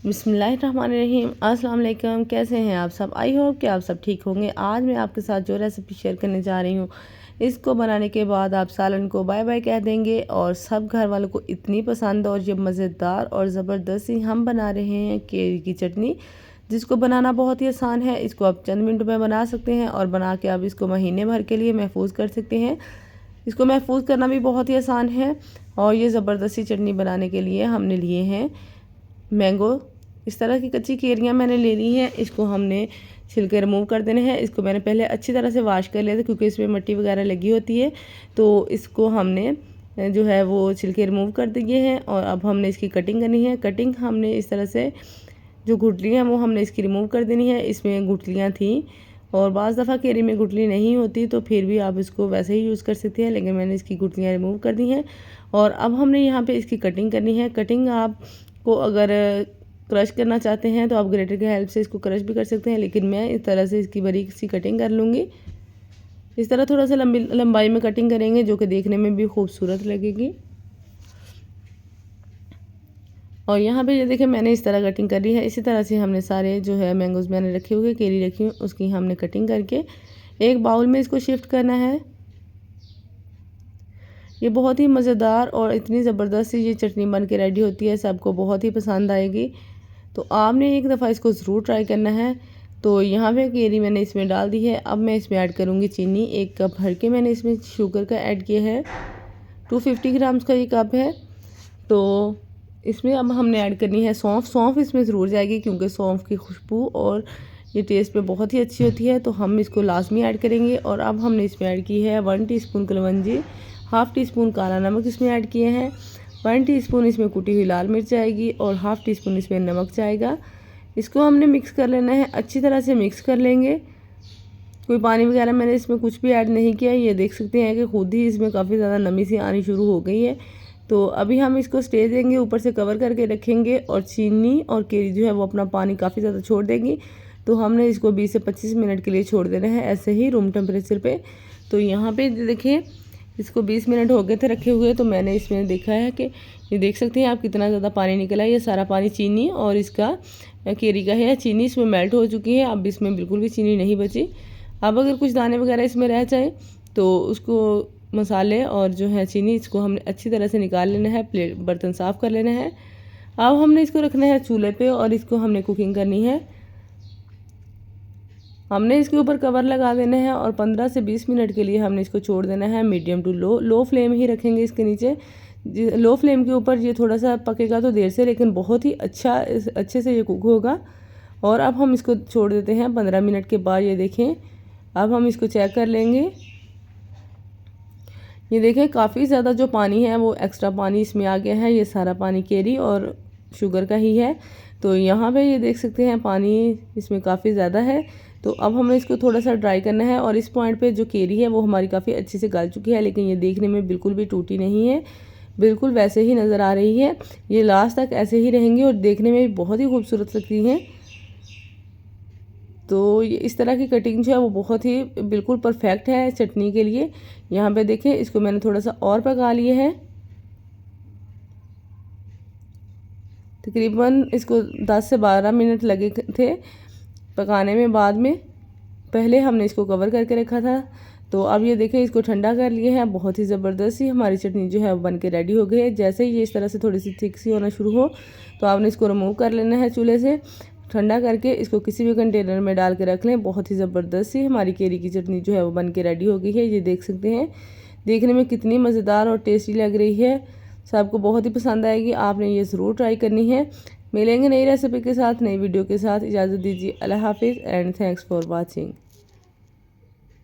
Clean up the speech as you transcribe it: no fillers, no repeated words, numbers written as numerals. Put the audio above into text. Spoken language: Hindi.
बिस्मिल्लाहिर्रहमानिर्रहीम। अस्सलाम वालेकुम। कैसे हैं आप सब? आई होप कि आप सब ठीक होंगे। आज मैं आपके साथ जो रेसिपी शेयर करने जा रही हूँ, इसको बनाने के बाद आप सालन को बाय बाय कह देंगे और सब घर वालों को इतनी पसंद। और ये मज़ेदार और ज़बरदस्त ही हम बना रहे हैं केरी की चटनी, जिसको बनाना बहुत ही आसान है। इसको आप चंद मिनट में बना सकते हैं और बना के आप इसको महीने भर के लिए महफूज कर सकते हैं। इसको महफूज करना भी बहुत ही आसान है। और ये ज़बरदस्ती चटनी बनाने के लिए हमने लिए हैं मैंगो। इस तरह की कच्ची केरियाँ मैंने ले ली हैं। इसको हमने छिलके रिमूव कर देने हैं। इसको मैंने पहले अच्छी तरह से वॉश कर लिया था क्योंकि इसमें मिट्टी वगैरह लगी होती है। तो इसको हमने जो है वो छिलके रिमूव कर दिए हैं और अब हमने इसकी कटिंग करनी है। कटिंग हमने इस तरह से, जो गुठलियाँ हैं वो हमने इसकी रिमूव कर देनी है। इसमें गुठलियाँ थी और बाज़ दफ़ा केरी में गुठली नहीं होती तो फिर भी आप इसको वैसे ही यूज़ कर सकते हैं, लेकिन मैंने इसकी गुठलियाँ रिमूव कर दी हैं। और अब हमने यहाँ पे इसकी कटिंग करनी है। कटिंग आपको अगर क्रश करना चाहते हैं तो आप ग्रेटर की हेल्प से इसको क्रश भी कर सकते हैं, लेकिन मैं इस तरह से इसकी बारीक सी कटिंग कर लूँगी। इस तरह थोड़ा सा लंबाई में कटिंग करेंगे जो कि देखने में भी खूबसूरत लगेगी। और यहाँ पे ये देखें मैंने इस तरह कटिंग कर ली है। इसी तरह से हमने सारे जो है मैंगोज़ मैंने रखे हुए, केरी रखी हुई, उसकी हमने कटिंग करके एक बाउल में इसको शिफ्ट करना है। ये बहुत ही मज़ेदार और इतनी ज़बरदस्त ये चटनी बन के रेडी होती है, सबको बहुत ही पसंद आएगी। तो आपने एक दफ़ा इसको ज़रूर ट्राई करना है। तो यहाँ पे केरी मैंने इसमें डाल दी है। अब मैं इसमें ऐड करूँगी चीनी। 1 कप भर के मैंने इसमें शुगर का ऐड किया है। 250 ग्राम्स का ये कप है। तो इसमें अब हमने ऐड करनी है सौंफ। सौंफ इसमें ज़रूर जाएगी क्योंकि सौंफ की खुशबू और ये टेस्ट पे बहुत ही अच्छी होती है, तो हम इसको लाजमी ऐड करेंगे। और अब हमने इसमें ऐड की है 1 teaspoon kalonji, half tea spoon काला नमक इसमें ऐड किए हैं, 1 टीस्पून इसमें कुटी हुई लाल मिर्च जाएगी और हाफ़ टी स्पून इसमें नमक जाएगा। इसको हमने मिक्स कर लेना है, अच्छी तरह से मिक्स कर लेंगे। कोई पानी वगैरह मैंने इसमें कुछ भी ऐड नहीं किया। ये देख सकते हैं कि खुद ही इसमें काफ़ी ज़्यादा नमी सी आनी शुरू हो गई है। तो अभी हम इसको स्टे देंगे, ऊपर से कवर करके रखेंगे और चीनी और केरी जो है वो अपना पानी काफ़ी ज़्यादा छोड़ देगी। तो हमने इसको 20 से 25 मिनट के लिए छोड़ देना है ऐसे ही रूम टेम्परेचर पे। तो यहाँ पे देखिए इसको 20 मिनट हो गए थे रखे हुए, तो मैंने इसमें देखा है कि ये देख सकते हैं आप कितना ज़्यादा पानी निकला है। ये सारा पानी चीनी और इसका केरी का है। चीनी इसमें मेल्ट हो चुकी है, अब इसमें बिल्कुल भी चीनी नहीं बची। अब अगर कुछ दाने वगैरह इसमें रह जाए तो उसको मसाले और जो है चीनी, इसको हमने अच्छी तरह से निकाल लेना है, प्लेट बर्तन साफ़ कर लेना है। अब हमने इसको रखना है चूल्हे पे और इसको हमने कुकिंग करनी है। हमने इसके ऊपर कवर लगा देना है और 15 से 20 मिनट के लिए हमने इसको छोड़ देना है। मीडियम टू लो फ्लेम ही रखेंगे इसके नीचे। लो फ्लेम के ऊपर ये थोड़ा सा पकेगा तो देर से, लेकिन बहुत ही अच्छे से ये कुक होगा। और अब हम इसको छोड़ देते हैं 15 मिनट के बाद। ये देखें अब हम इसको चेक कर लेंगे। ये देखें काफ़ी ज़्यादा जो पानी है वो एक्स्ट्रा पानी इसमें आ गया है। ये सारा पानी केरी और शुगर का ही है। तो यहाँ पे ये देख सकते हैं पानी इसमें काफ़ी ज़्यादा है। तो अब हमें इसको थोड़ा सा ड्राई करना है। और इस पॉइंट पे जो केरी है वो हमारी काफ़ी अच्छे से गल चुकी है, लेकिन ये देखने में बिल्कुल भी टूटी नहीं है, बिल्कुल वैसे ही नज़र आ रही है। ये लास्ट तक ऐसे ही रहेंगी और देखने में भी बहुत ही खूबसूरत लगती हैं। तो ये इस तरह की कटिंग जो है वो बहुत ही बिल्कुल परफेक्ट है चटनी के लिए। यहाँ पे देखें इसको मैंने थोड़ा सा और पका लिए है। तकरीबन इसको 10 से 12 मिनट लगे थे पकाने में। बाद में पहले हमने इसको कवर करके रखा था। तो अब ये देखें इसको ठंडा कर लिए हैं। बहुत ही ज़बरदस्त ही हमारी चटनी जो है वो बन के रेडी हो गई है। जैसे ही ये इस तरह से थोड़ी सी थिक सी होना शुरू हो तो आपने इसको रिमूव कर लेना है चूल्हे से। ठंडा करके इसको किसी भी कंटेनर में डाल के रख लें। बहुत ही ज़बरदस्त सी हमारी केरी की चटनी जो है वो बन के रेडी हो गई है। ये देख सकते हैं देखने में कितनी मज़ेदार और टेस्टी लग रही है। सबको बहुत ही पसंद आएगी, आपने ये ज़रूर ट्राई करनी है। मिलेंगे नई रेसिपी के साथ, नई वीडियो के साथ। इजाज़त दीजिए, अल्लाह हाफिज़ एंड थैंक्स फॉर वॉचिंग।